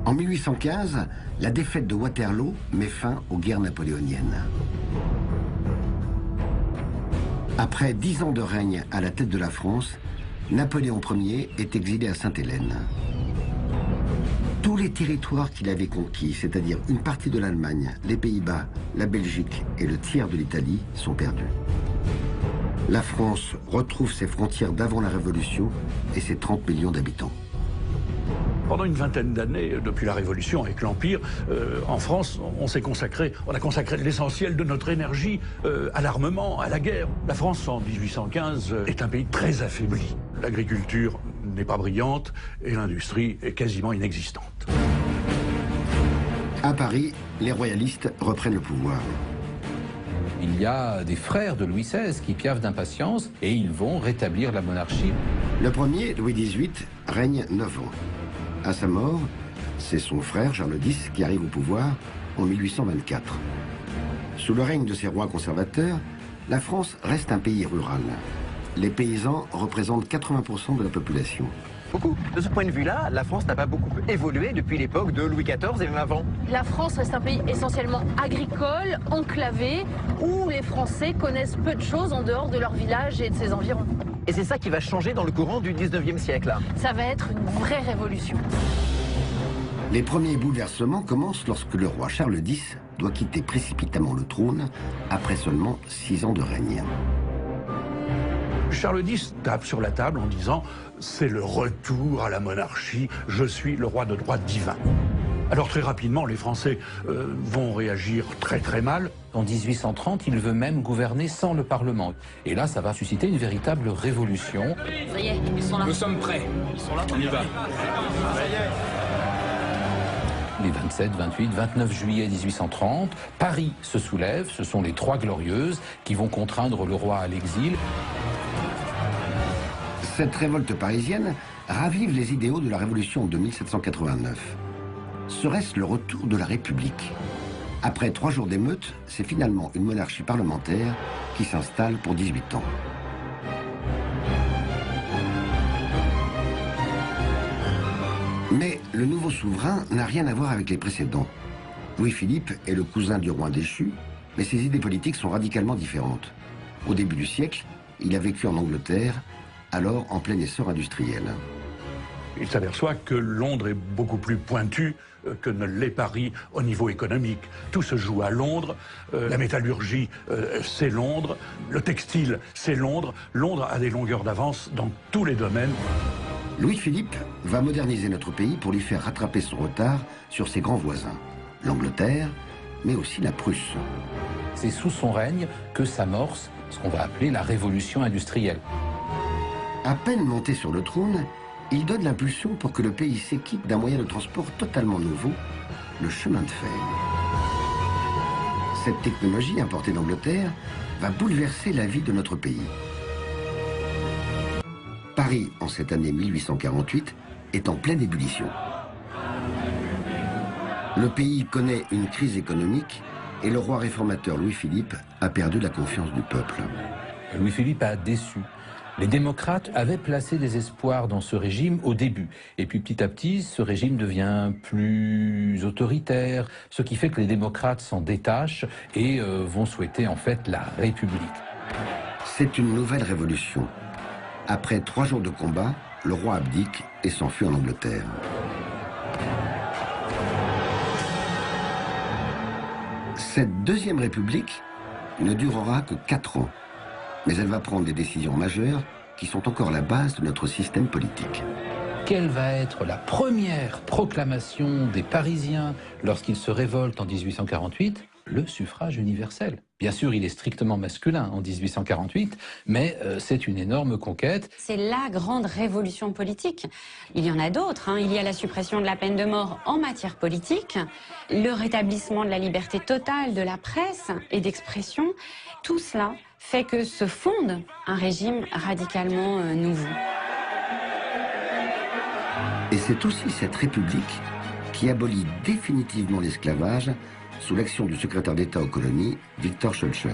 En 1815, la défaite de Waterloo met fin aux guerres napoléoniennes. Après 10 ans de règne à la tête de la France, Napoléon Ier est exilé à Sainte-Hélène. Tous les territoires qu'il avait conquis, c'est-à-dire une partie de l'Allemagne, les Pays-Bas, la Belgique et le tiers de l'Italie, sont perdus. La France retrouve ses frontières d'avant la Révolution et ses 30 millions d'habitants. Pendant une vingtaine d'années, depuis la Révolution avec l'Empire, en France, on a consacré l'essentiel de notre énergie à l'armement, à la guerre. La France, en 1815, est un pays très affaibli. L'agriculture n'est pas brillante et l'industrie est quasiment inexistante. À Paris, les royalistes reprennent le pouvoir. Il y a des frères de Louis XVI qui piaffent d'impatience et ils vont rétablir la monarchie. Le premier, Louis XVIII, règne 9 ans. À sa mort, c'est son frère, Charles X, qui arrive au pouvoir en 1824. Sous le règne de ces rois conservateurs, la France reste un pays rural. Les paysans représentent 80% de la population. Beaucoup. De ce point de vue-là, la France n'a pas beaucoup évolué depuis l'époque de Louis XIV et même avant. La France reste un pays essentiellement agricole, enclavé, où les Français connaissent peu de choses en dehors de leur village et de ses environs. Et c'est ça qui va changer dans le courant du 19e siècle. Ça va être une vraie révolution. Les premiers bouleversements commencent lorsque le roi Charles X doit quitter précipitamment le trône après seulement 6 ans de règne. Charles X tape sur la table en disant « c'est le retour à la monarchie, je suis le roi de droit divin ». Alors très rapidement, les Français vont réagir très mal. En 1830, il veut même gouverner sans le Parlement. Et là, ça va susciter une véritable révolution. Ça y est, ils sont là. Nous sommes prêts. Ils sont là, on y va. Les 27, 28, 29 juillet 1830, Paris se soulève. Ce sont les Trois Glorieuses qui vont contraindre le roi à l'exil. Cette révolte parisienne ravive les idéaux de la Révolution de 1789. Serait-ce le retour de la République? Après 3 jours d'émeute, c'est finalement une monarchie parlementaire qui s'installe pour 18 ans. Mais le nouveau souverain n'a rien à voir avec les précédents. Louis-Philippe est le cousin du roi déchu, mais ses idées politiques sont radicalement différentes. Au début du siècle, il a vécu en Angleterre, alors en plein essor industriel. Il s'aperçoit que Londres est beaucoup plus pointu que ne l'est Paris au niveau économique. Tout se joue à Londres, la métallurgie, c'est Londres, le textile, c'est Londres. Londres a des longueurs d'avance dans tous les domaines. Louis-Philippe va moderniser notre pays pour lui faire rattraper son retard sur ses grands voisins, l'Angleterre, mais aussi la Prusse. C'est sous son règne que s'amorce ce qu'on va appeler la révolution industrielle. À peine monté sur le trône, il donne l'impulsion pour que le pays s'équipe d'un moyen de transport totalement nouveau, le chemin de fer. Cette technologie importée d'Angleterre va bouleverser la vie de notre pays. Paris, en cette année 1848, est en pleine ébullition. Le pays connaît une crise économique et le roi réformateur Louis-Philippe a perdu la confiance du peuple. Louis-Philippe a déçu. Les démocrates avaient placé des espoirs dans ce régime au début. Et puis petit à petit, ce régime devient plus autoritaire, ce qui fait que les démocrates s'en détachent et vont souhaiter en fait la République. C'est une nouvelle révolution. Après 3 jours de combat, le roi abdique et s'enfuit en Angleterre. Cette deuxième république ne durera que 4 ans. Mais elle va prendre des décisions majeures qui sont encore la base de notre système politique. Quelle va être la première proclamation des Parisiens lorsqu'ils se révoltent en 1848? Le suffrage universel. Bien sûr, il est strictement masculin en 1848, mais c'est une énorme conquête. C'est la grande révolution politique. Il y en a d'autres, hein. Il y a la suppression de la peine de mort en matière politique, le rétablissement de la liberté totale de la presse et d'expression. Tout cela fait que se fonde un régime radicalement nouveau. Et c'est aussi cette république qui abolit définitivement l'esclavage sous l'action du secrétaire d'État aux colonies, Victor Schœlcher.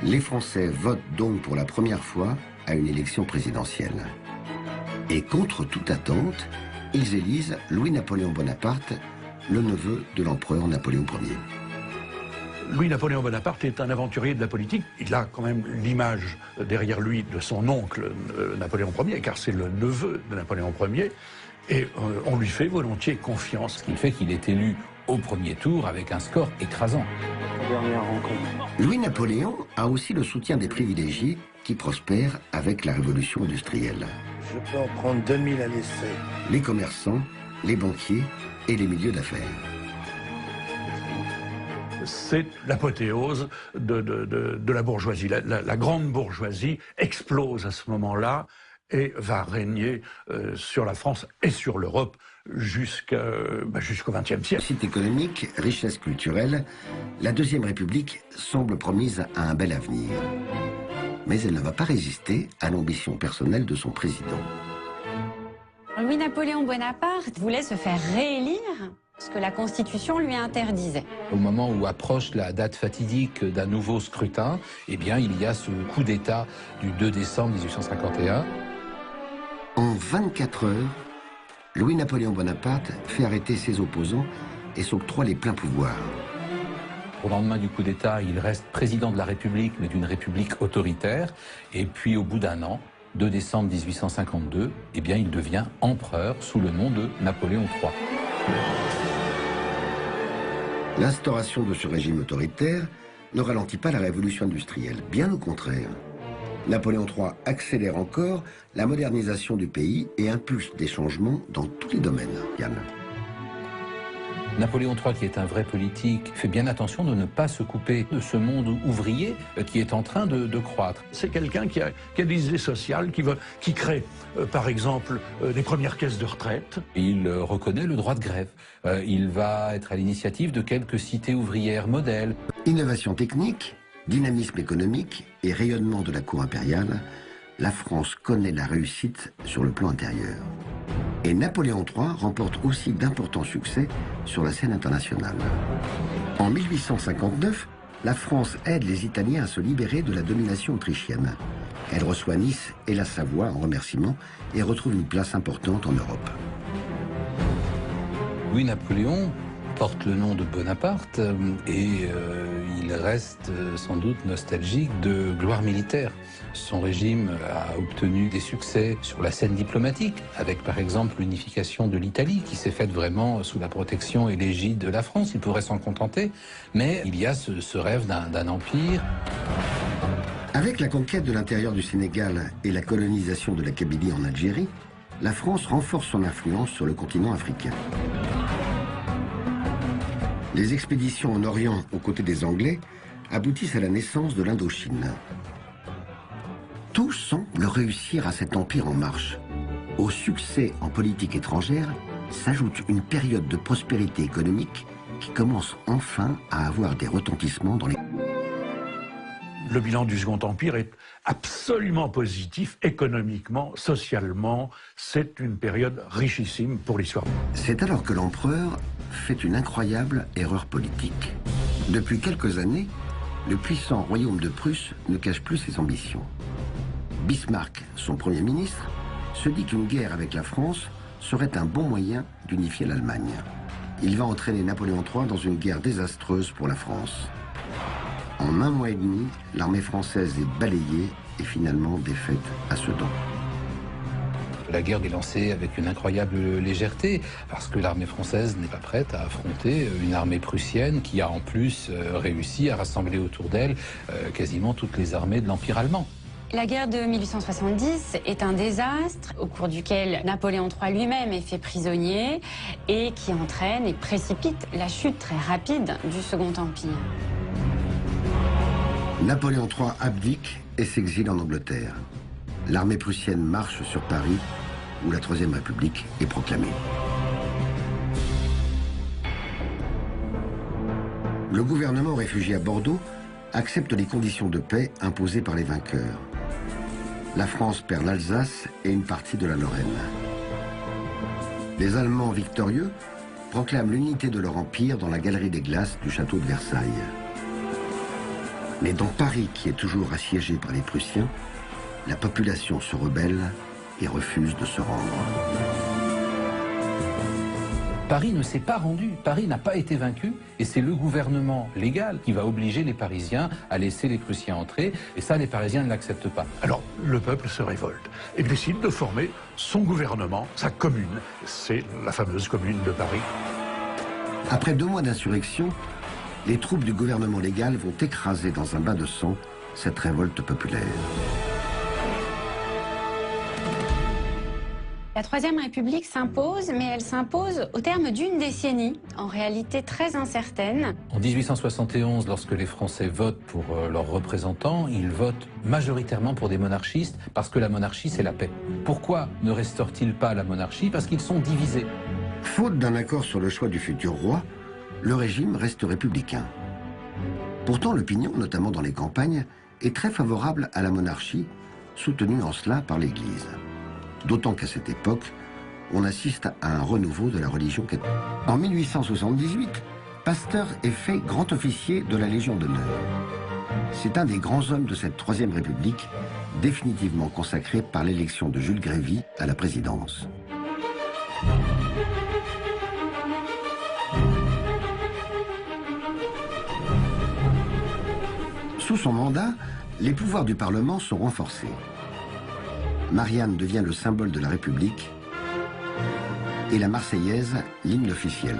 Les Français votent donc pour la première fois à une élection présidentielle. Et contre toute attente, ils élisent Louis-Napoléon Bonaparte, le neveu de l'empereur Napoléon Ier. Louis-Napoléon Bonaparte est un aventurier de la politique. Il a quand même l'image derrière lui de son oncle Napoléon Ier, car c'est le neveu de Napoléon Ier, et on lui fait volontiers confiance. Ce qui fait qu'il est élu au premier tour avec un score écrassant. Louis-Napoléon a aussi le soutien des privilégiés qui prospèrent avec la révolution industrielle. Je peux en prendre 2000 à l'essai. Les commerçants, les banquiers et les milieux d'affaires. C'est l'apothéose de la bourgeoisie. La grande bourgeoisie explose à ce moment-là et va régner sur la France et sur l'Europe jusqu'au XXe siècle. Site économique, richesse culturelle, la Deuxième République semble promise à un bel avenir. Mais elle ne va pas résister à l'ambition personnelle de son président. Louis-Napoléon Bonaparte voulait se faire réélire, ce que la Constitution lui interdisait. Au moment où approche la date fatidique d'un nouveau scrutin, eh bien, il y a ce coup d'État du 2 décembre 1851. En 24 heures, Louis-Napoléon Bonaparte fait arrêter ses opposants et s'octroie les pleins pouvoirs. Au lendemain du coup d'État, il reste président de la République, mais d'une République autoritaire. Et puis, au bout d'un an, 2 décembre 1852, eh bien, il devient empereur sous le nom de Napoléon III. L'instauration de ce régime autoritaire ne ralentit pas la révolution industrielle, bien au contraire. Napoléon III accélère encore la modernisation du pays et impulse des changements dans tous les domaines. Yann. Napoléon III, qui est un vrai politique, fait bien attention de ne pas se couper de ce monde ouvrier qui est en train de croître. C'est quelqu'un qui a des idées sociales, qui crée, par exemple, des premières caisses de retraite. Il reconnaît le droit de grève. Il va être à l'initiative de quelques cités ouvrières modèles. Innovation technique, dynamisme économique et rayonnement de la cour impériale, la France connaît la réussite sur le plan intérieur. Et Napoléon III remporte aussi d'importants succès sur la scène internationale. En 1859, la France aide les Italiens à se libérer de la domination autrichienne. Elle reçoit Nice et la Savoie en remerciement et retrouve une place importante en Europe. Louis-Napoléon porte le nom de Bonaparte et il reste sans doute nostalgique de gloire militaire. Son régime a obtenu des succès sur la scène diplomatique, avec par exemple l'unification de l'Italie, qui s'est faite vraiment sous la protection et l'égide de la France. Il pourrait s'en contenter, mais il y a ce rêve d'un empire. Avec la conquête de l'intérieur du Sénégal et la colonisation de la Kabylie en Algérie, la France renforce son influence sur le continent africain. Les expéditions en Orient aux côtés des Anglais aboutissent à la naissance de l'Indochine. Tout semble réussir à cet empire en marche. Au succès en politique étrangère s'ajoute une période de prospérité économique qui commence enfin à avoir des retentissements dans les... Le bilan du Second Empire est absolument positif, économiquement, socialement. C'est une période richissime pour l'histoire. C'est alors que l'empereur fait une incroyable erreur politique. Depuis quelques années, le puissant royaume de Prusse ne cache plus ses ambitions. Bismarck, son Premier ministre, se dit qu'une guerre avec la France serait un bon moyen d'unifier l'Allemagne. Il va entraîner Napoléon III dans une guerre désastreuse pour la France. En un mois et demi, l'armée française est balayée et finalement défaite à Sedan. La guerre est lancée avec une incroyable légèreté, parce que l'armée française n'est pas prête à affronter une armée prussienne qui a en plus réussi à rassembler autour d'elle quasiment toutes les armées de l'Empire allemand. La guerre de 1870 est un désastre au cours duquel Napoléon III lui-même est fait prisonnier et qui entraîne et précipite la chute très rapide du Second Empire. Napoléon III abdique et s'exile en Angleterre. L'armée prussienne marche sur Paris, où la Troisième République est proclamée. Le gouvernement réfugié à Bordeaux accepte les conditions de paix imposées par les vainqueurs. La France perd l'Alsace et une partie de la Lorraine. Les Allemands victorieux proclament l'unité de leur empire dans la galerie des glaces du château de Versailles. Mais dans Paris, qui est toujours assiégé par les Prussiens, la population se rebelle et refuse de se rendre. Paris ne s'est pas rendu, Paris n'a pas été vaincu, et c'est le gouvernement légal qui va obliger les Parisiens à laisser les Prussiens entrer, et ça les Parisiens ne l'acceptent pas. Alors le peuple se révolte et décide de former son gouvernement, sa commune. C'est la fameuse commune de Paris. Après 2 mois d'insurrection, les troupes du gouvernement légal vont écraser dans un bain de sang cette révolte populaire. La Troisième République s'impose, mais elle s'impose au terme d'une décennie, en réalité très incertaine. En 1871, lorsque les Français votent pour leurs représentants, ils votent majoritairement pour des monarchistes, parce que la monarchie, c'est la paix. Pourquoi ne restaurent-ils pas la monarchie? Parce qu'ils sont divisés. Faute d'un accord sur le choix du futur roi, le régime reste républicain. Pourtant, l'opinion, notamment dans les campagnes, est très favorable à la monarchie, soutenue en cela par l'Église. D'autant qu'à cette époque, on assiste à un renouveau de la religion catholique. En 1878, Pasteur est fait grand officier de la Légion d'honneur. C'est un des grands hommes de cette Troisième République, définitivement consacré par l'élection de Jules Grévy à la présidence. Sous son mandat, les pouvoirs du Parlement sont renforcés. Marianne devient le symbole de la République et la Marseillaise, l'hymne officiel.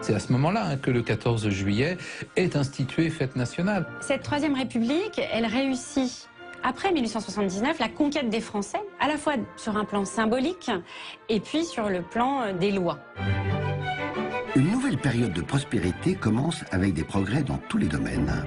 C'est à ce moment-là que le 14 juillet est instituée fête nationale. Cette Troisième République, elle réussit, après 1879, la conquête des Français, à la fois sur un plan symbolique et puis sur le plan des lois. Une nouvelle période de prospérité commence avec des progrès dans tous les domaines.